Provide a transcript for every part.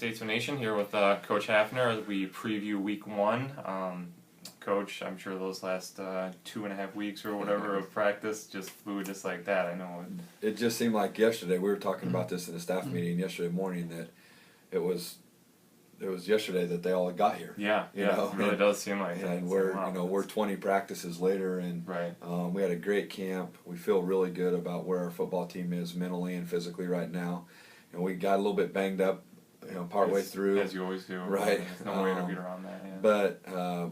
Statesman Nation here with Coach Hafner as we preview Week 1. Coach, I'm sure those last 2.5 weeks or whatever of practice just flew just like that. I know. It just seemed like yesterday. We were talking about this in a staff meeting yesterday morning that it was yesterday that they all got here. Yeah, it really does seem like that. And we're 20 practices later, and right. We had a great camp. We feel really good about where our football team is mentally and physically right now. And we got a little bit banged up, partway through. As you always do. Right. There's no way to get around that. Yeah. But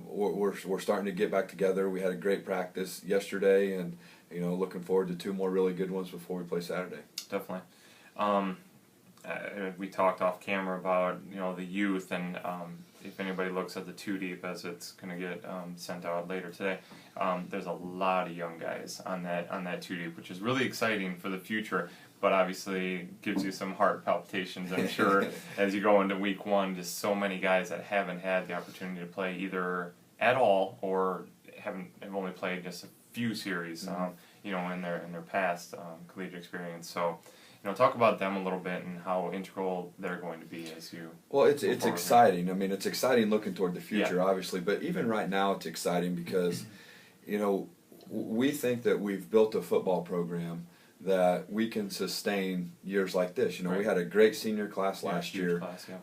we're starting to get back together. We had a great practice yesterday, and looking forward to 2 more really good ones before we play Saturday. Definitely. We talked off camera about the youth, and if anybody looks at the 2 deep as it's going to get sent out later today, there's a lot of young guys on that 2 deep, which is really exciting for the future. But obviously gives you some heart palpitations, I'm sure, as you go into Week 1. Just so many guys that haven't had the opportunity to play either at all or have only played just a few series, in their past collegiate experience. So, talk about them a little bit and how integral they're going to be as you. Well, it's exciting. I mean, it's exciting looking toward the future, yeah. obviously. But even right now, it's exciting because, we think that we've built a football program that we can sustain years like this. Right. We had a great senior class last year. Class, yeah.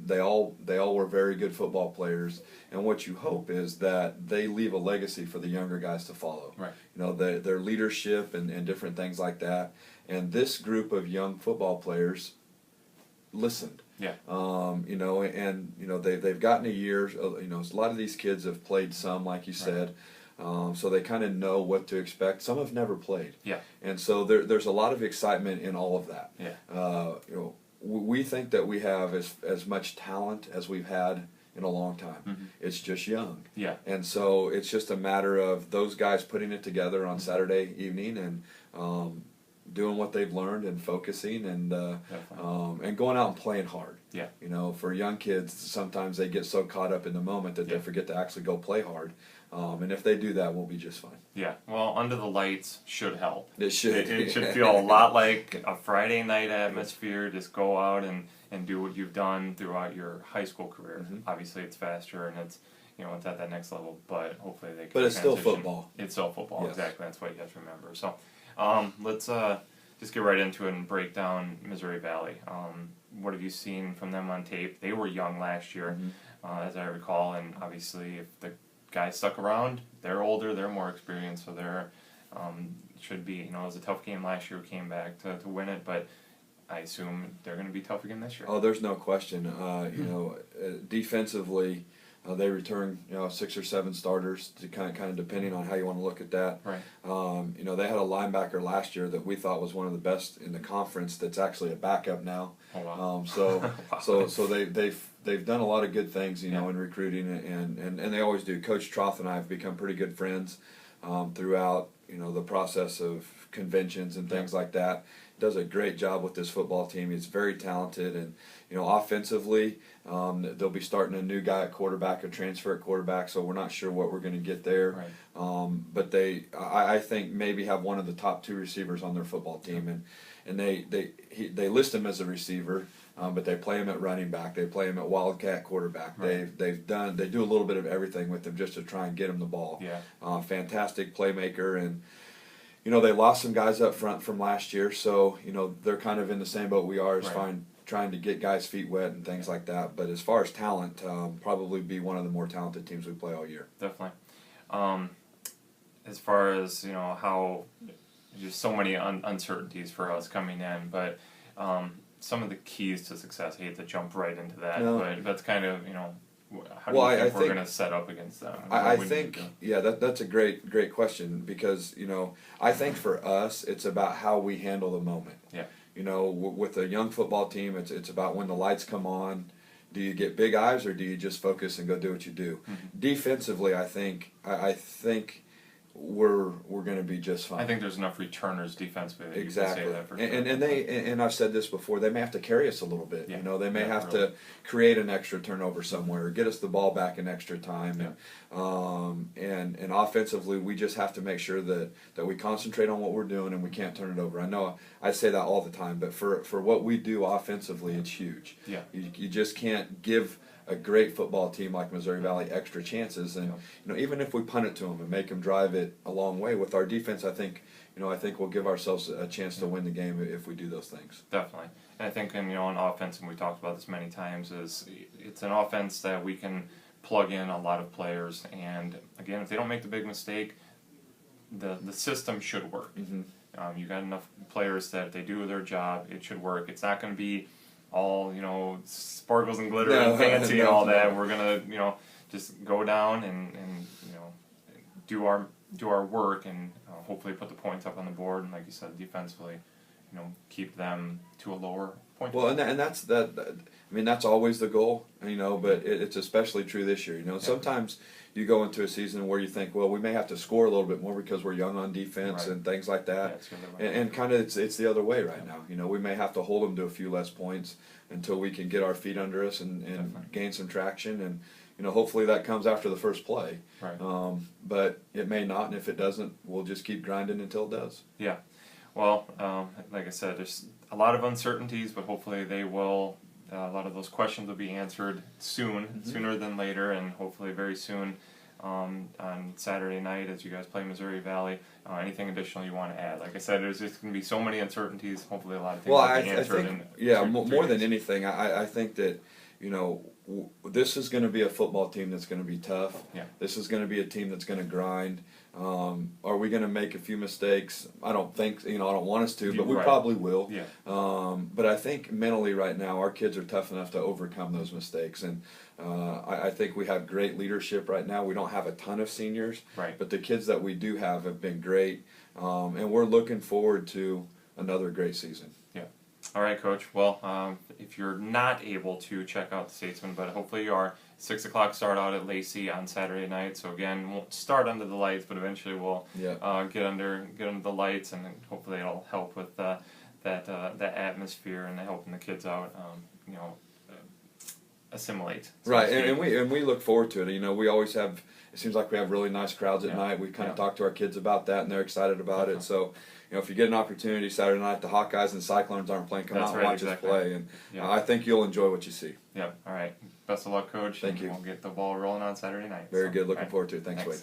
They all were very good football players, and what you hope is that they leave a legacy for the younger guys to follow. Right. Their leadership and different things like that. And this group of young football players listened. Yeah. They've gotten a year. A lot of these kids have played some, like you said. So they kind of know what to expect. Some have never played. Yeah. And so there's a lot of excitement in all of that. Yeah. We think that we have as much talent as we've had in a long time. Mm-hmm. It's just young. Yeah. And so it's just a matter of those guys putting it together on Saturday evening and doing what they've learned and focusing and going out and playing hard. Yeah. For young kids, sometimes they get so caught up in the moment that they forget to actually go play hard. And if they do that, we'll be just fine. Yeah. Well, under the lights should help. It should. It should feel a lot like a Friday night atmosphere. Just go out and do what you've done throughout your high school career. Mm-hmm. Obviously, it's faster and it's it's at that next level. But hopefully they can. But it's transition. still football. It's still football. Yes. Exactly. That's what you have to remember. So, let's just get right into it and break down Missouri Valley. What have you seen from them on tape? They were young last year, as I recall, and obviously if the guys stuck around, they're older, they're more experienced, so they're should be. It was a tough game last year. We came back to win it, but I assume they're going to be tough again this year. Oh, there's no question. Defensively, they return 6 or 7 starters, to kind of depending on how you want to look at that. Right. They had a linebacker last year that we thought was one of the best in the conference. That's actually a backup now. Oh wow. So they've done a lot of good things, in recruiting, and they always do. Coach Troth and I have become pretty good friends throughout the process of conventions and things like that. Does a great job with this football team. He's very talented, and offensively, they'll be starting a new guy at quarterback, a transfer at quarterback. So we're not sure what we're going to get there. Right. But I think maybe have one of the top 2 receivers on their football team, and they list him as a receiver, but they play him at running back. They play him at wildcat quarterback. Right. They do a little bit of everything with him just to try and get him the ball. Yeah. Fantastic playmaker, and they lost some guys up front from last year, so they're kind of in the same boat we are as trying to get guys' feet wet and things like that. But as far as talent, probably be one of the more talented teams we play all year. Definitely. As far as how there's so many uncertainties for us coming in, but some of the keys to success. I hate to jump right into that, but that's kind of how do you think we're going to set up against them? I think that's a great question, because I think for us it's about how we handle the moment. Yeah. With a young football team, it's about when the lights come on. Do you get big eyes, or do you just focus and go do what you do? Mm-hmm. Defensively, I think we're going to be just fine. I think there's enough returners defensively that exactly. you can say that for sure. And I've said this before, they may have to carry us a little bit. Yeah. They may have to create an extra turnover somewhere, or get us the ball back in extra time. Yeah. and offensively, we just have to make sure that we concentrate on what we're doing and we can't turn it over. I know I say that all the time, but for what we do offensively, it's huge. Yeah. You just can't give a great football team like Missouri Valley extra chances, and even if we punt it to them and make them drive it a long way with our defense, I think we'll give ourselves a chance to win the game if we do those things. Definitely. And I think on offense, and we talked about this many times, is it's an offense that we can plug in a lot of players, and again, if they don't make the big mistake, the system should work. Mm-hmm. You got enough players that if they do their job, it should work. It's not going to be all sparkles and glitter and fancy and all that. We're gonna just go down and do our work and hopefully put the points up on the board, and like you said, defensively, keep them to a lower point. Well, and that's that. I mean, that's always the goal, but it's especially true this year. Sometimes you go into a season where you think, well, we may have to score a little bit more because we're young on defense and things like that. And kind of it's the other way right now. We may have to hold them to a few less points until we can get our feet under us and gain some traction. And hopefully that comes after the first play. Right. But it may not, and if it doesn't, we'll just keep grinding until it does. Yeah. Well, like I said, there's a lot of uncertainties, but hopefully they will. A lot of those questions will be answered soon, sooner than later, and hopefully very soon on Saturday night as you guys play Missouri Valley. Anything additional you want to add? Like I said, there's just going to be so many uncertainties. Hopefully a lot of things will be answered. I think, more than anything, I think that, this is going to be a football team that's going to be tough. Yeah. This is going to be a team that's going to grind. Are we going to make a few mistakes? I don't think, I don't want us to, but we probably will. Yeah. But I think mentally right now our kids are tough enough to overcome those mistakes. And I think we have great leadership right now. We don't have a ton of seniors, but the kids that we do have been great. And we're looking forward to another great season. Yeah. All right, Coach. Well, if you're not able to check out the Statesman, but hopefully you are, 6 o'clock start out at Lacey on Saturday night. So again, won't start under the lights, but eventually we'll get under the lights, and hopefully it'll help with that atmosphere and helping the kids out. Assimilate. Right, and we look forward to it. We always have. It seems like we have really nice crowds at night. We kind of talk to our kids about that, and they're excited about it. So, if you get an opportunity Saturday night, the Hawkeyes and Cyclones aren't playing. Come out and watch us play, and I think you'll enjoy what you see. Yeah. All right. Best of luck, Coach. Thank you. We'll get the ball rolling on Saturday night. Very good. Looking forward to it. Thanks, Wade.